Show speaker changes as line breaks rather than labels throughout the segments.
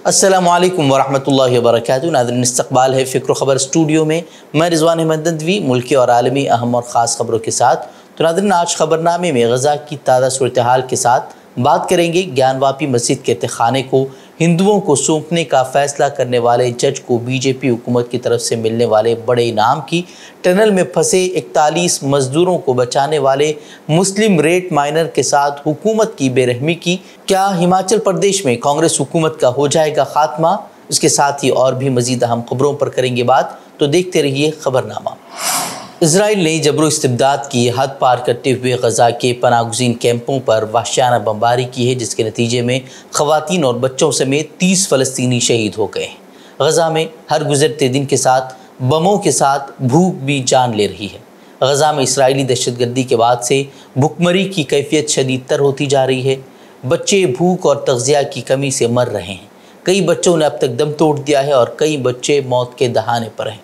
अस्सलामुअलैकुम वरहमतुल्लाहि वबरकातुहू। नाज़रीन, इस्तक़बाल है फ़िक्र ख़बर स्टूडियो में। मैं रिज़वान अहमद नदवी मुल्की और आलमी अहम और ख़ास ख़बरों के साथ। तो नाज़रीन, आज ख़बरनामे में गज़ा की ताज़ा सूरत हाल के साथ बात करेंगे। ज्ञानवापी मस्जिद के तहख़ाने को हिंदुओं को सौंपने का फ़ैसला करने वाले जज को बीजेपी हुकूमत की तरफ से मिलने वाले बड़े इनाम की, टनल में फंसे 41 मज़दूरों को बचाने वाले मुस्लिम रेट माइनर के साथ हुकूमत की बेरहमी की, क्या हिमाचल प्रदेश में कांग्रेस हुकूमत का हो जाएगा खात्मा, इसके साथ ही और भी मज़ीद अहम खबरों पर करेंगे बात। तो देखते रहिए खबरनामा। इजराइल ने जबरो इस्तिबदाद की हद पार करते हुए गज़ा के पनाहगज़ीन कैंपों पर वहशियाना बमबारी की है, जिसके नतीजे में ख़वातीन और बच्चों समेत 30 फ़लस्तीनी शहीद हो गए। गज़ा में हर गुज़रते दिन के साथ बमों के साथ भूख भी जान ले रही है। गज़ा में इसराइली दहशतगर्दी के बाद से भुखमरी की कैफियत शदीद तर होती जा रही है। बच्चे भूख और तग़ज़िया की कमी से मर रहे हैं। कई बच्चों ने अब तक दम तोड़ दिया है और कई बच्चे मौत के दहाने पर हैं।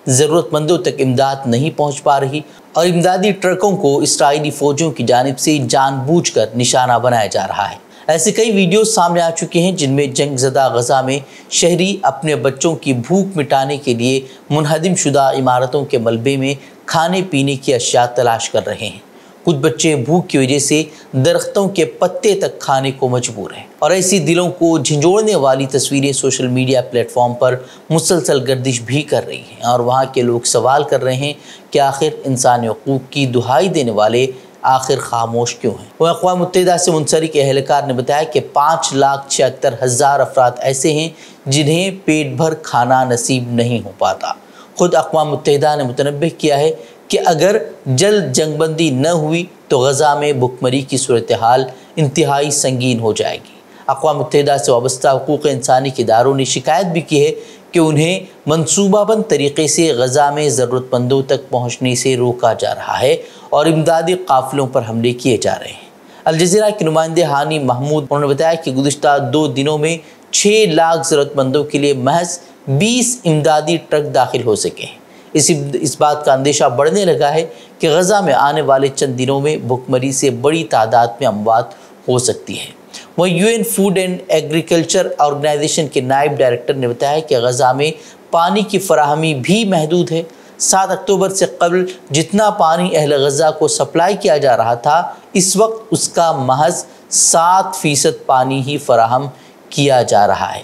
ज़रूरतमंदों तक इमदाद नहीं पहुंच पा रही और इमदादी ट्रकों को इसराइली फ़ौजों की जानिब से जानबूझकर निशाना बनाया जा रहा है। ऐसे कई वीडियो सामने आ चुके हैं जिनमें जंगज़दा गज़ा में शहरी अपने बच्चों की भूख मिटाने के लिए मुनहदिम शुदा इमारतों के मलबे में खाने पीने की अशिया तलाश कर रहे हैं। कुछ बच्चे भूख की वजह से दरख्तों के पत्ते तक खाने को मजबूर हैं और ऐसी दिलों को झंझोड़ने वाली तस्वीरें सोशल मीडिया प्लेटफॉर्म पर मुसलसल गर्दिश भी कर रही हैं और वहाँ के लोग सवाल कर रहे हैं कि आखिर इंसानी हकूक़ की दुहाई देने वाले आखिर खामोश क्यों हैं। वह अक़वाम मुत्तहिदा से मुंसलिक एहलकार ने बताया कि 5,76,000 अफराद ऐसे हैं जिन्हें पेट भर खाना नसीब नहीं हो पाता। खुद अक़वाम मुत्तहिदा ने मुतनब्बिह किया है कि अगर जल्द जंगबंदी न हुई तो गज़ा में भुखमरी की सूरत हाल इंतहाई संगीन हो जाएगी। अक़वाम मुत्तहिदा से वाबस्ता हुकूक़ इंसानी के इदारों ने शिकायत भी की है कि उन्हें मनसूबाबंद तरीक़े से गज़ा में ज़रूरतमंदों तक पहुँचने से रोका जा रहा है और इमदादी काफ़िलों पर हमले किए जा रहे हैं। अल जज़ीरा के नुमाइंदे हानी महमूद उन्होंने बताया कि गुज़िश्ता 2 दिनों में 6 लाख ज़रूरतमंदों के लिए महज 20 इमदादी ट्रक दाखिल हो सके हैं। इस बात का अंदेशा बढ़ने लगा है कि गज़ा में आने वाले चंद दिनों में भुखमरी से बड़ी तादाद में अमवात हो सकती है। वहीं UN food and agriculture organization के नायब डायरेक्टर ने बताया कि गज़ा में पानी की फराहमी भी महदूद है। 7 अक्टूबर से कबल जितना पानी अहल गज़ा को सप्लाई किया जा रहा था, इस वक्त उसका महज 7% पानी ही फराहम किया जा रहा है।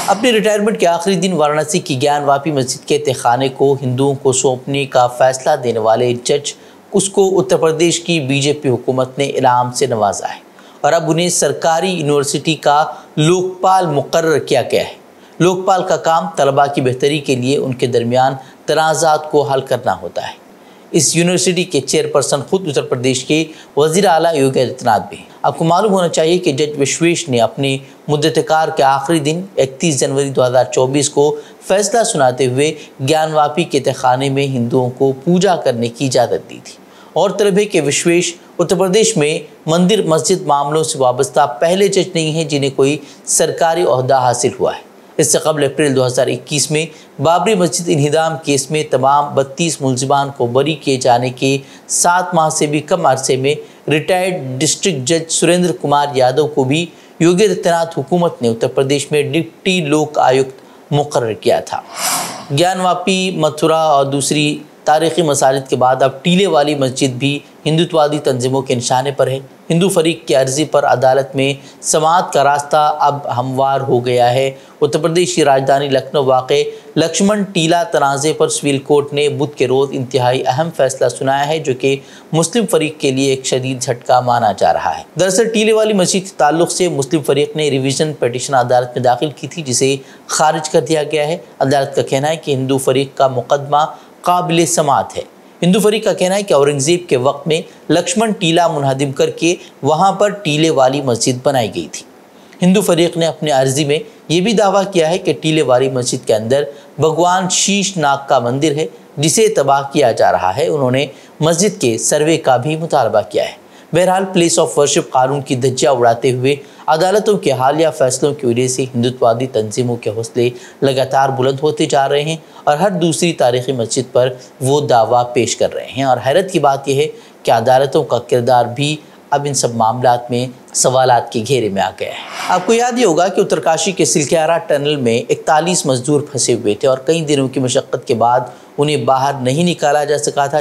अपने रिटायरमेंट के आखिरी दिन वाराणसी की ज्ञानवापी मस्जिद के तहख़ाने को हिंदुओं को सौंपने का फ़ैसला देने वाले जज उसको उत्तर प्रदेश की बीजेपी हुकूमत ने इनाम से नवाजा है और अब उन्हें सरकारी यूनिवर्सिटी का लोकपाल मुकर्रर किया गया है। लोकपाल का काम तलबा की बेहतरी के लिए उनके दरमियान तनाज़ात को हल करना होता है। इस यूनिवर्सिटी के चेयरपर्सन खुद उत्तर प्रदेश के वज़ीर आला योगी आदित्यनाथ भी हैं। आपको मालूम होना चाहिए कि जज विश्वेश ने अपने मुद्दतकार के आखिरी दिन 31 जनवरी 2024 को फैसला सुनाते हुए ज्ञानवापी के तहख़ाने में हिंदुओं को पूजा करने की इजाज़त दी थी। और तलब है कि विश्वेश उत्तर प्रदेश में मंदिर मस्जिद मामलों से वाबस्ता पहले जज नहीं हैं जिन्हें कोई सरकारी ओहदा हासिल हुआ है। इससे कबल अप्रैल 2021 में बाबरी मस्जिद इन्हिदाम केस में तमाम 32 मुलजिमान को बरी किए जाने के 7 माह से भी कम अरसे में रिटायर्ड डिस्ट्रिक्ट जज सुरेंद्र कुमार यादव को भी योगी आदित्यनाथ हुकूमत ने उत्तर प्रदेश में डिप्टी लोक आयुक्त मुकर्रर किया था। ज्ञानवापी, मथुरा और दूसरी तारीख़ी मसाजिद के बाद अब टीले वाली मस्जिद भी हिंदुत्वादी तंजीमों के निशाने पर है। हिंदू फरीक की अर्ज़ी पर अदालत में समाअत का रास्ता अब हमवार हो गया है। उत्तर प्रदेश की राजधानी लखनऊ वाक़े लक्ष्मण टीला तनाज़े पर सिविल कोर्ट ने बुध के रोज़ इंतहाई अहम फैसला सुनाया है, जो कि मुस्लिम फरीक के लिए एक शदीद झटका माना जा रहा है। दरअसल टीले वाली मस्जिद के ताल्लुक़ से मुस्लिम फरीक ने रिवीजन पटिशन अदालत में दाखिल की थी, जिसे खारिज कर दिया गया है। अदालत का कहना है कि हिंदू फरीक का मुकदमा काबिल समाअत है। हिंदू फरीक का कहना है कि औरंगज़ेब के वक्त में लक्ष्मण टीला मुनहदिम करके वहाँ पर टीले वाली मस्जिद बनाई गई थी। हिंदू फरीक ने अपने अर्जी में ये भी दावा किया है कि टीले वाली मस्जिद के अंदर भगवान शीश नाग का मंदिर है, जिसे तबाह किया जा रहा है। उन्होंने मस्जिद के सर्वे का भी मुतालबा किया है। बहरहाल, प्लेस ऑफ वर्शिप कानून की धज्जियां उड़ाते हुए अदालतों के हालिया फैसलों की वजह से हिंदुत्वादी तंजीमों के हौसले लगातार बुलंद होते जा रहे हैं और हर दूसरी तारीख़ी मस्जिद पर वो दावा पेश कर रहे हैं। और हैरत की बात यह है कि अदालतों का किरदार भी اب ان سب معاملات میں سوالات کے گھیرے میں آ گیا ہے۔ آپ کو یاد ہی ہوگا کہ اترکاشی کے سلکیارا ٹنل میں 41 مزدور پھنسے ہوئے تھے اور کئی دنوں کی مشقت کے بعد انہیں باہر نہیں نکالا جا سکا تھا۔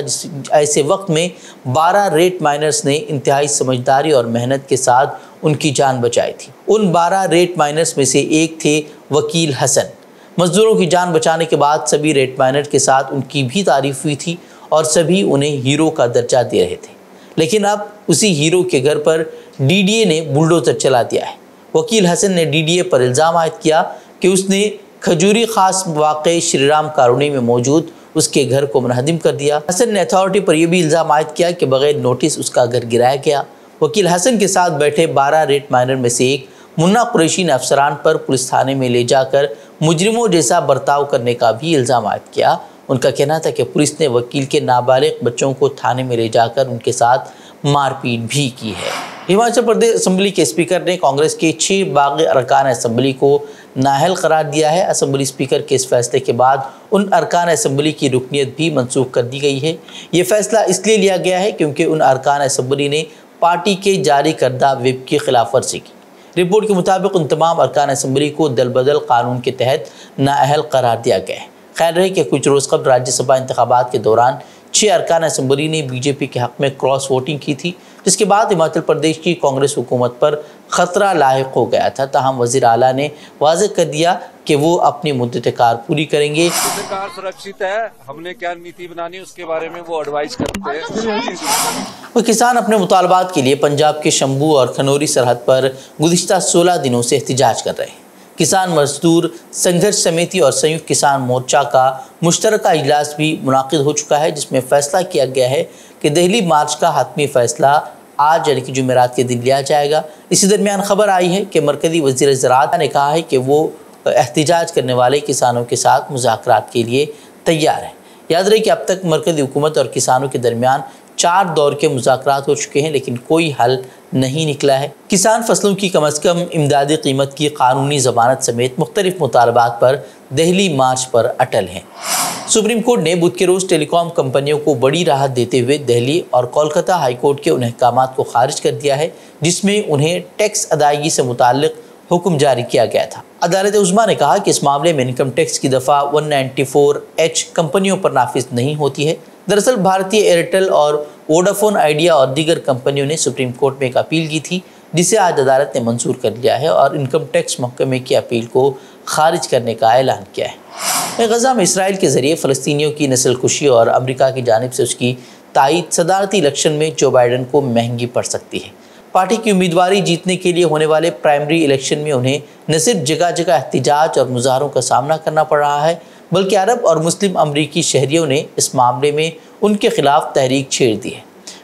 ایسے وقت میں 12 ریت مائنرز نے انتہائی سمجھداری اور محنت کے ساتھ ان کی جان بچائی تھی۔ ان 12 ریت مائنرز میں سے ایک تھے وکیل حسن۔ مزدوروں کی جان بچانے کے بعد سبھی ریت مائنر کے ساتھ ان کی بھی تعریف ہوئی تھی اور سبھی انہیں ہیرو کا درجہ دے رہے تھے، لیکن اب اسی ہیرو کے گھر پر ڈی ڈی اے نے بلڈوزر چلا دیا ہے۔ وکیل حسن نے ڈی ڈی اے پر الزام عائد کیا کہ اس نے کھجوری خاص واقع شری رام کالونی میں موجود اس کے گھر کو منہدم کر دیا۔ حسن نے اتھارٹی پر یہ بھی الزام عائد کیا کہ بغیر نوٹس اس کا گھر گرایا گیا۔ وکیل حسن کے ساتھ بیٹھے 12 ریت مائنر میں سے ایک منا قریشی نے افسران پر پولیس تھانے میں لے جا کر مجرموں جیسا برتاؤ کرنے کا بھی الزام عائد کیا۔ ان کا کہنا تھا کہ پولیس نے وکیل کے نابالغ بچوں کو تھانے میں لے جا کر ان کے ساتھ مار پیٹ بھی کی ہے۔ ہماچل پردیش اسمبلی کے اسپیکر نے کانگریس کے 6 باغی ارکان اسمبلی کو نااہل قرار دیا ہے۔ اسمبلی اسپیکر کے اس فیصلے کے بعد ان ارکان اسمبلی کی رکنیت بھی منسوخ کر دی گئی ہے۔ یہ فیصلہ اس لیے لیا گیا ہے کیونکہ ان ارکان اسمبلی نے پارٹی کے جاری کردہ وپ کی خلاف ورزی کی۔ رپورٹ کے مطابق ان تمام ارکان اسمبلی کو دل بدل قانون کے تحت نااہل قرار دیا گیا ہے۔ خیال رہے کہ کچھ روز قبل راجیہ سبھا انتخابات کے دوران 6 ارکان اسمبلی نے بی جے پی کے حق میں کراس ووٹنگ کی تھی، جس کے بعد ہماچل پردیش کی کانگریس حکومت پر خطرہ لاحق ہو گیا تھا۔ تاہم وزیر اعلیٰ نے واضح کر دیا کہ وہ اپنی مدت کار پوری کریں گے۔
سرکار سرکشت ہے، ہم نے کیا نیتی بنانی اس کے بارے میں وہ ایڈوائز کرتے ہیں۔
وہ کسان اپنے مطالبات کے لیے پنجاب کے شمبھو اور کھنوری سرحد پر گزشتہ 16 دنوں سے احتجاج کر رہے ہیں۔ کسان مزدور سنگھرش سمیتی اور سیونکت کسان مورچہ کا مشترکہ اجلاس بھی منعقد ہو چکا ہے، جس میں فیصلہ کیا گیا ہے کہ دہلی مارچ کا حتمی فیصلہ آج یعنی کہ جمعرات کے دن لیا جائے گا۔ اسی درمیان خبر آئی ہے کہ مرکزی وزیر زراعت نے کہا ہے کہ وہ احتجاج کرنے والے کسانوں کے ساتھ مذاکرات کے لیے تیار ہے۔ یاد رہے کہ اب تک مرکزی حکومت اور کسانوں کے درمیان 4 دور کے مذاکرات ہو چکے ہیں، لیکن کوئی حل نہیں نکلا ہے۔ کسان فصلوں کی کم از کم امدادی قیمت کی قانونی ضمانت سمیت مختلف مطالبات پر دہلی مارچ پر اٹل ہیں۔ سپریم کورٹ نے بدھ کے روز ٹیلی کام کمپنیوں کو بڑی راحت دیتے ہوئے دہلی اور کولکتہ ہائی کورٹ کے ان احکامات کو خارج کر دیا ہے جس میں انہیں ٹیکس ادائیگی سے متعلق حکم جاری کیا گیا تھا۔ عدالت عظمیٰ نے کہا کہ اس معاملے میں انکم ٹیکس کی دفعہ 194H کمپنیوں پر نافذ نہیں ہوتی ہے۔ دراصل بھارتی ایئرٹیل اور ووڈافون آئیڈیا اور دیگر کمپنیوں نے سپریم کورٹ میں ایک اپیل کی تھی، جسے آج عدالت نے منظور کر لیا ہے اور انکم ٹیکس محکمے کی اپیل کو خارج کرنے کا اعلان کیا ہے۔ غزہ میں اسرائیل کے ذریعے فلسطینیوں کی نسل کشی اور امریکہ کی جانب سے اس کی تائید صدارتی الیکشن میں جو بائیڈن کو مہنگی پڑ سکتی ہے۔ پارٹی کی امیدواری جیتنے کے لیے ہونے والے پرائمری الیکشن میں انہیں نہ صرف جگہ جگہ احتجاج اور مظاہروں کا سامنا کرنا پڑ رہا ہے، بلکہ عرب اور مسلم امریکی شہریوں نے اس معاملے میں ان کے خلاف تحریک چھیڑ دی ہے۔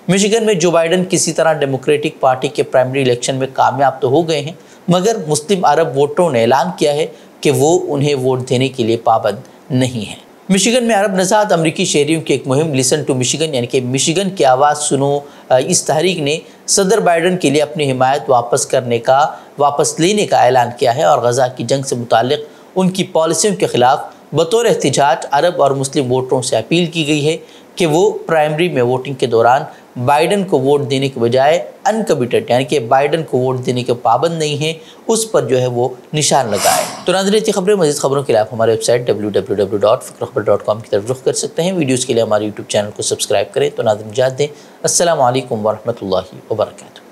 مشیگن میں جو بائیڈن کسی طرح ڈیموکریٹک پارٹی کے پرائمری الیکشن میں کامیاب تو ہو گئے ہیں، مگر مسلم عرب ووٹروں نے اعلان کیا ہے کہ وہ انہیں ووٹ دینے کے لیے پابند نہیں ہیں۔ مشیگن میں عرب نژاد امریکی شہریوں کی ایک مہم لسن ٹو مشیگن یعنی کہ مشیگن کی آواز سنو، اس تحریک نے صدر بائیڈن کے لیے اپنی حمایت واپس لینے کا اعلان کیا ہے اور غزہ کی جنگ سے متعلق ان کی پالیسیوں کے خلاف بطور احتجاج عرب اور مسلم ووٹروں سے اپیل کی گئی ہے کہ وہ پرائمری میں ووٹنگ کے دوران بائیڈن کو ووٹ دینے کے بجائے انکمیٹڈ یعنی کہ بائیڈن کو ووٹ دینے کے پابند نہیں ہیں، اس پر جو ہے وہ نشان لگائے۔ تو ناظرین، یہ خبریں مزید خبروں کے لیے آپ ہمارے ویب سائٹ www.fikrkhabar.com کی طرف رخ کر سکتے ہیں۔ ویڈیوز کے لیے ہمارے یوٹیوب چینل کو سبسکرائب کریں۔ تو ناظرین اجازت دیں، السلام علیکم ورحمۃ اللہ وبرکاتہ۔